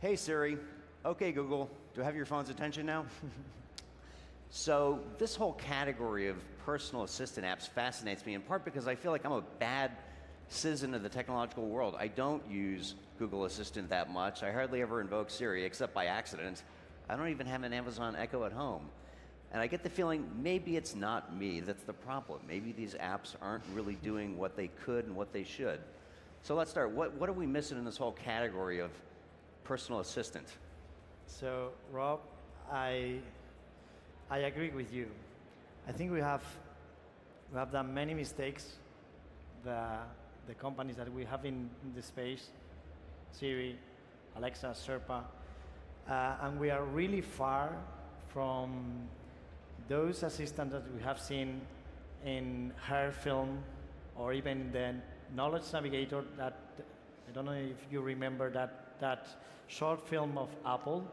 Hey Siri. Okay Google, do I have your phone's attention now? So this whole category of personal assistant apps fascinates me in part because I feel like I'm a bad citizen of the technological world. I don't use Google Assistant that much. I hardly ever invoke Siri except by accident. I don't even have an Amazon Echo at home. And I get the feeling maybe it's not me that's the problem. Maybe these apps aren't really doing what they could and what they should. So let's start. What are we missing in this whole category of personal assistant? So, Rob, I agree with you. I think we have done many mistakes. The companies that we have in the space, Siri, Alexa, Sherpa, and we are really far from those assistants that we have seen in Her film or even the Knowledge Navigator. That I don't know if you remember that short film of Apple.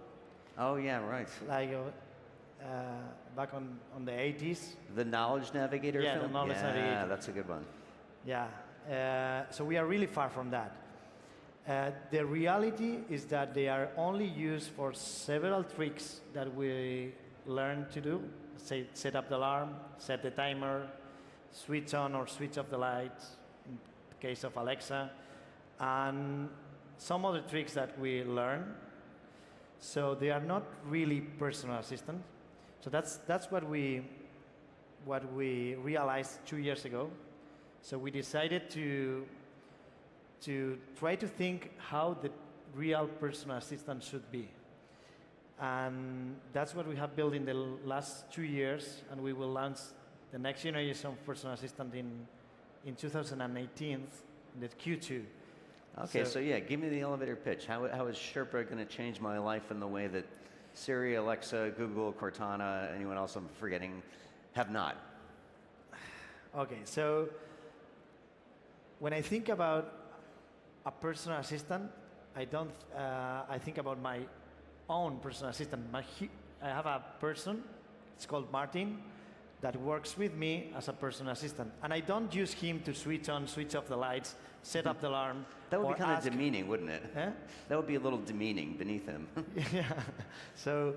Oh yeah, right. Like back on the 80s. The Knowledge Navigator Yeah, film? the Knowledge Navigator. Yeah, that's a good one. Yeah, so we are really far from that. The reality is that they are only used for several tricks that we learn to do. Say, set up the alarm, set the timer, switch on or switch off the lights, in the case of Alexa, and some other tricks that we learn. So they are not really personal assistants. So that's what we realized 2 years ago. So we decided to try to think how the real personal assistant should be. And that's what we have built in the last 2 years, and we will launch the next generation of personal assistant in 2018, in the Q2. Okay, so yeah, give me the elevator pitch. How is Sherpa going to change my life in the way that Siri, Alexa, Google, Cortana, anyone else I'm forgetting, have not? Okay, so when I think about a personal assistant, I think about my own personal assistant. I have a person, it's called Martin, that works with me as a personal assistant. And I don't use him to switch on, switch off the lights, set up the alarm. That would be kind of demeaning, wouldn't it? Eh? That would be a little demeaning beneath him. Yeah. So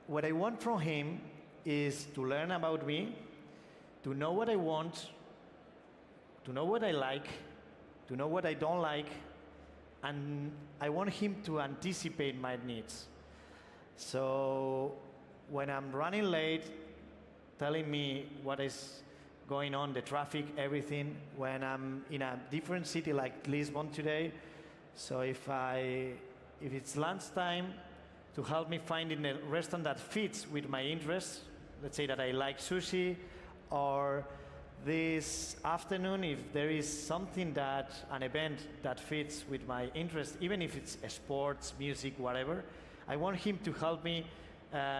what I want from him is to learn about me, to know what I want, to know what I like, to know what I don't like, and I want him to anticipate my needs. So when I'm running late, telling me what is going on, the traffic, everything, when I'm in a different city like Lisbon today, so if it's lunchtime, to help me finding a restaurant that fits with my interests, let's say that I like sushi, or this afternoon, if there is something an event that fits with my interest, even if it's sports, music, whatever, I want him to help me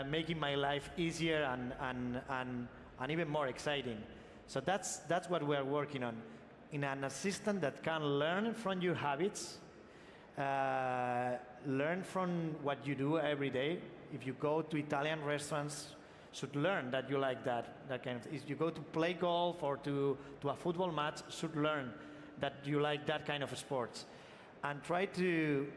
making my life easier and even more exciting. So that's what we're working on. In an assistant that can learn from your habits, learn from what you do every day. If you go to Italian restaurants, should learn that you like that kind of. If you go to play golf or to a football match, should learn that you like that kind of sports, and try to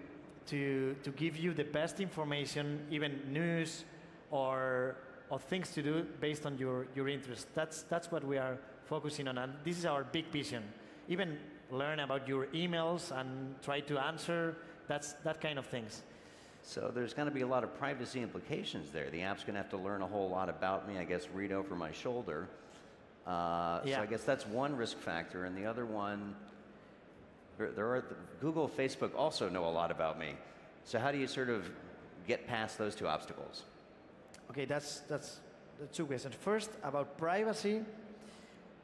give you the best information, even news or things to do based on your interest. That's what we are focusing on, and this is our big vision. Even learn about your emails and try to answer that kind of things. So there's going to be a lot of privacy implications there. The app's going to have to learn a whole lot about me, I guess, read over my shoulder. So I guess that's one risk factor. And the other one, Google, Facebook also know a lot about me. So how do you sort of get past those two obstacles? Okay, that's the two questions. First, about privacy,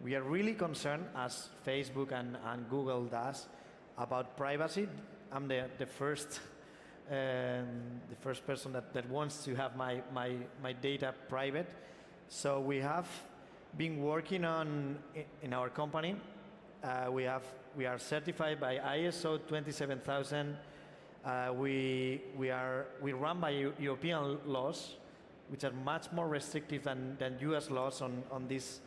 we are really concerned, as Facebook and Google does, about privacy. I'm the first person that wants to have my data private. So we have been working on in our company. We are certified by ISO 27000. We run by European laws, which are much more restrictive than US laws on this.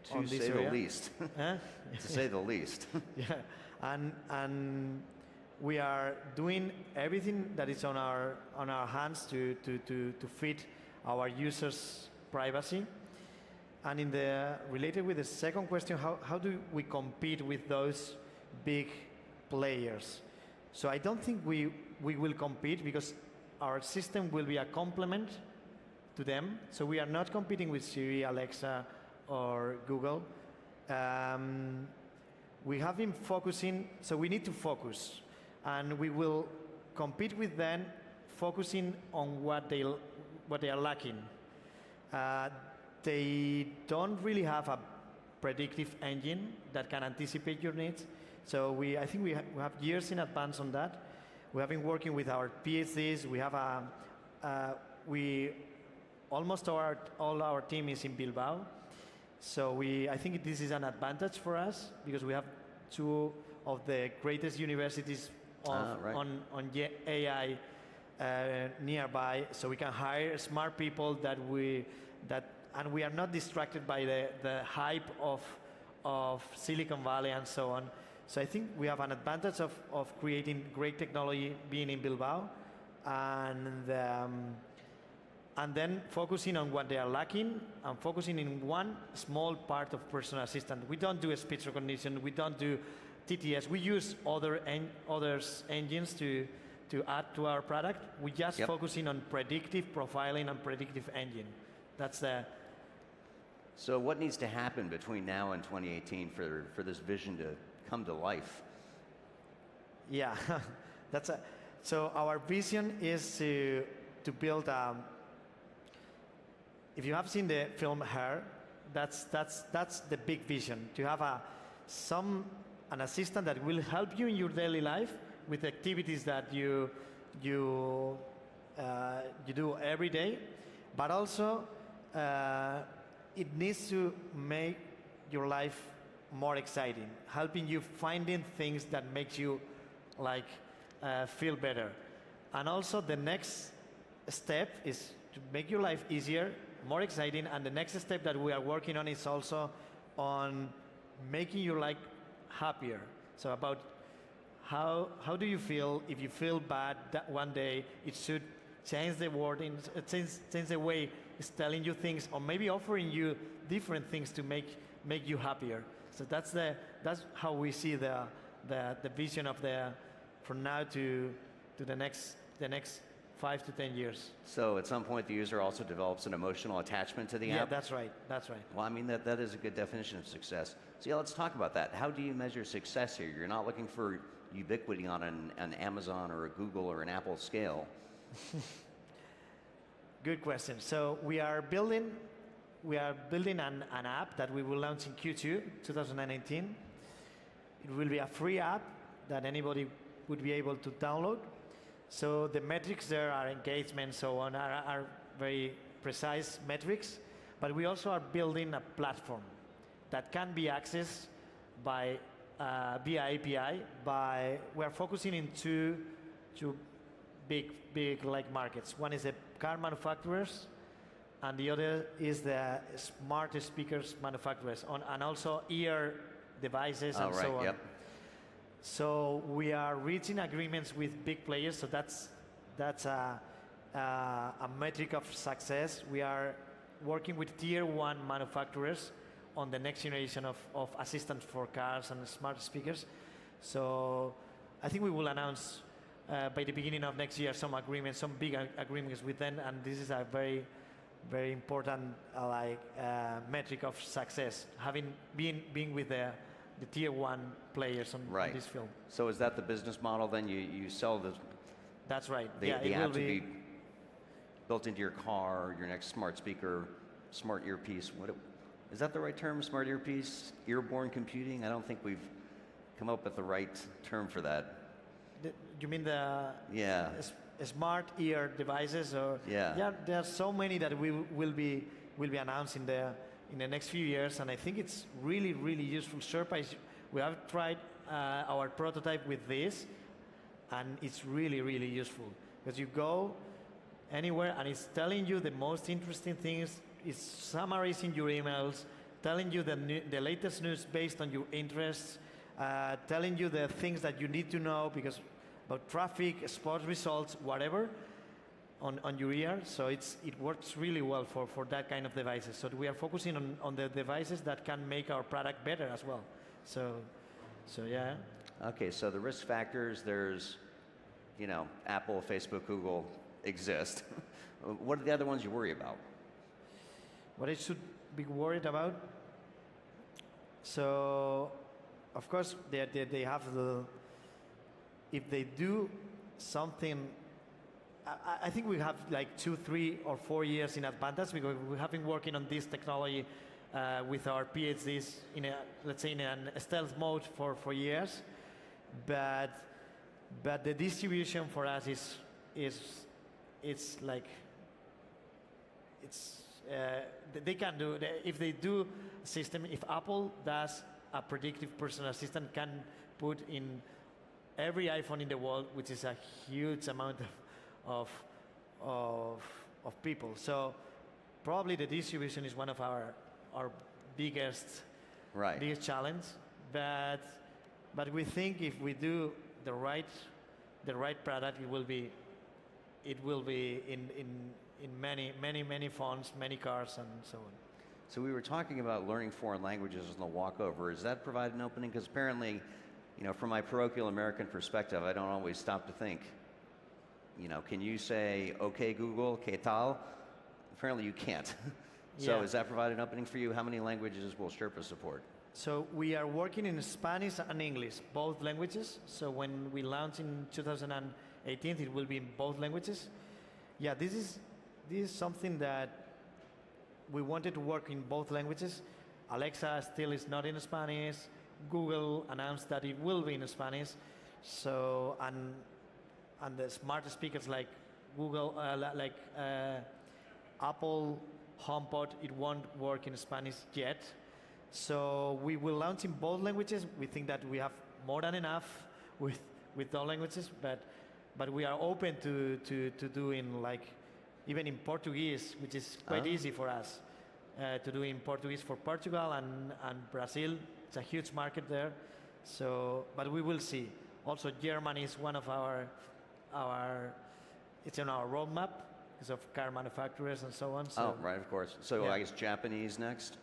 To say the least. To say the least. Yeah, and we are doing everything that is on our hands to fit our users' privacy. And related with the second question, how do we compete with those big players? So I don't think we will compete, because our system will be a complement to them. So we are not competing with Siri, Alexa, or Google. We have been focusing, so we need to focus, and we will compete with them, focusing on what they are lacking. They don't really have a predictive engine that can anticipate your needs. So I think we have years in advance on that. We have been working with our PhDs. We have almost all our team is in Bilbao. So I think this is an advantage for us, because we have two of the greatest universities on AI nearby. So we can hire smart people and we are not distracted by the hype of Silicon Valley and so on. So I think we have an advantage of creating great technology being in Bilbao, and then focusing on what they are lacking, and focusing in one small part of personal assistant. We don't do speech recognition, we don't do TTS. We use others engines to add to our product. We just focusing on predictive profiling and predictive engine. That's the. So what needs to happen between now and 2018 for this vision to come to life? Yeah, so our vision is to build if you have seen the film Her, that's the big vision, to have an assistant that will help you in your daily life with activities that you do every day, but also it needs to make your life more exciting, helping you finding things that makes you feel better. And also the next step is to make your life easier, more exciting, and the next step that we are working on is also on making your life happier. So about how do you feel if you feel bad that one day, it should change the wording, change the way it's telling you things, or maybe offering you different things to make you happier. So that's how we see the vision of from now to the next 5 to 10 years. So at some point the user also develops an emotional attachment to the app? Yeah, that's right. Well, I mean, that is a good definition of success. So yeah, let's talk about that. How do you measure success here? You're not looking for ubiquity on an Amazon or a Google or an Apple scale. Good question. So we are building an app that we will launch in Q2 2019. It will be a free app that anybody would be able to download. So the metrics there are engagement, so on, are very precise metrics. But we also are building a platform that can be accessed by via API. We are focusing in two big markets. One is the car manufacturers, and the other is the smart speakers manufacturers, and also ear devices and so on. Yep. So we are reaching agreements with big players. So that's a metric of success. We are working with tier 1 manufacturers on the next generation of assistants for cars and smart speakers. So I think we will announce by the beginning of next year some big agreements with them, and this is a very, very important metric of success, having been with the tier 1 players on this field. So is that the business model then? You sell the. That's right. The app to be built into your car, your next smart speaker, smart earpiece. Is that the right term? Smart earpiece, earborne computing? I don't think we've come up with the right term for that. You mean the smart ear devices? Or yeah, there are so many that we will be announcing in the next few years, and I think it's really, really useful. Sherpa we have tried our prototype with this, and it's really, really useful, because you go anywhere and it's telling you the most interesting things, it's summarizing your emails, telling you the latest news based on your interests, telling you the things that you need to know, because traffic, sports results, whatever, on your ear. So it works really well for that kind of devices. So we are focusing on the devices that can make our product better as well. So yeah. Okay, so the risk factors, there's, you know, Apple, Facebook, Google exist. What are the other ones you worry about? What I should be worried about? So, of course, they have if they do something, I think we have like 2, 3, or 4 years in advantage because we have been working on this technology with our PhDs let's say in a stealth mode for years, but the distribution for us it's like they can do if they do a system. If Apple does a predictive personal assistant, can put in every iPhone in the world, which is a huge amount of people. So probably the distribution is one of our biggest challenge. But we think if we do the right product, it will be in many phones, many cars, and so on. So we were talking about learning foreign languages in the walkover. Does that provide an opening? Because apparently, you know, from my parochial American perspective, I don't always stop to think, you know, can you say, okay, Google, ¿qué tal? Apparently you can't. So Yeah. does that provide an opening for you? How many languages will Sherpa support? So we are working in Spanish and English, both languages. So when we launch in 2018, it will be in both languages. Yeah, this is something that we wanted to work in both languages. Alexa still is not in Spanish. Google announced that it will be in Spanish. So and the smart speakers like Google, Apple HomePod, it won't work in Spanish yet. So we will launch in both languages. We think that we have more than enough with all languages, but we are open to do in like even in Portuguese, which is quite easy for us to do in Portuguese for Portugal and Brazil. It's a huge market there. So, but we will see. Also, Germany is one of our it's on our roadmap because of car manufacturers and so on. So Oh, right, of course. So Yeah. I guess Japanese next?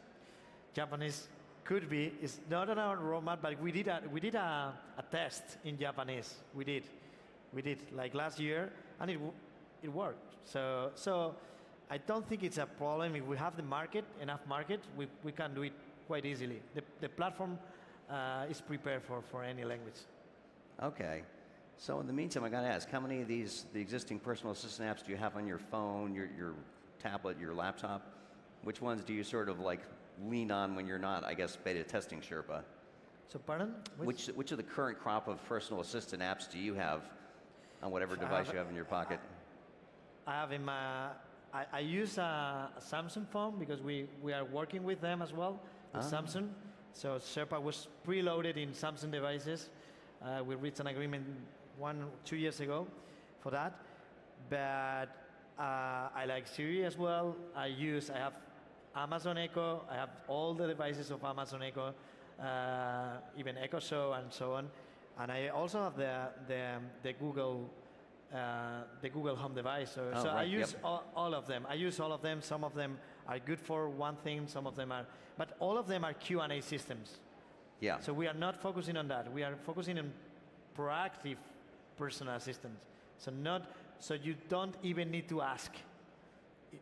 Japanese could be. It's not on our roadmap, but we did a test in Japanese. We did like last year, and it worked. So I don't think it's a problem. If we have the market, enough market, we can do it quite easily. The platform is prepared for any language. Okay. So in the meantime, I got to ask, how many of the existing personal assistant apps do you have on your phone, your tablet, your laptop? Which ones do you sort of like lean on when you're not, I guess, beta testing Sherpa? So pardon? Which of the current crop of personal assistant apps do you have on whatever device you have in your pocket? I have in my. I use a Samsung phone because we are working with them as well, with Samsung. So Sherpa was preloaded in Samsung devices. We reached an agreement 2 years ago for that. But I like Siri as well. I have Amazon Echo. I have all the devices of Amazon Echo, even Echo Show and so on. And I also have the Google Home device. So right, I use yep. all of them. I use all of them. Some of them are good for one thing. Some of them are, but all of them are Q&A systems. Yeah. So we are not focusing on that. We are focusing on proactive personal assistants. So you don't even need to ask.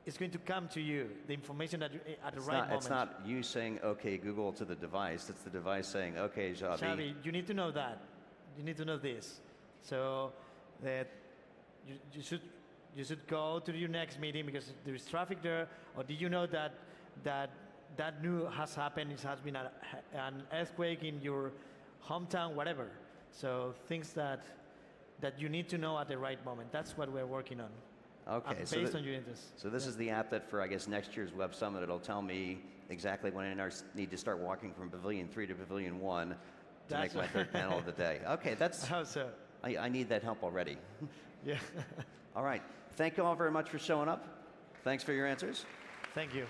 It's going to come to you, the information that at the right moment. It's not you saying, okay, Google to the device. It's the device saying, okay, Xabi. Xabi, you need to know that. You need to know this. So that you should go to your next meeting because there is traffic there. Or did you know that new has happened? It has been an earthquake in your hometown, whatever. So things that you need to know at the right moment. That's what we're working on. Okay, based on your interests. So this is the app that for, I guess, next year's Web Summit, it'll tell me exactly when I need to start walking from Pavilion 3 to Pavilion 1 to make my third panel of the day. Okay, that's... How so? I need that help already. Yeah. All right. Thank you all very much for showing up. Thanks for your answers. Thank you.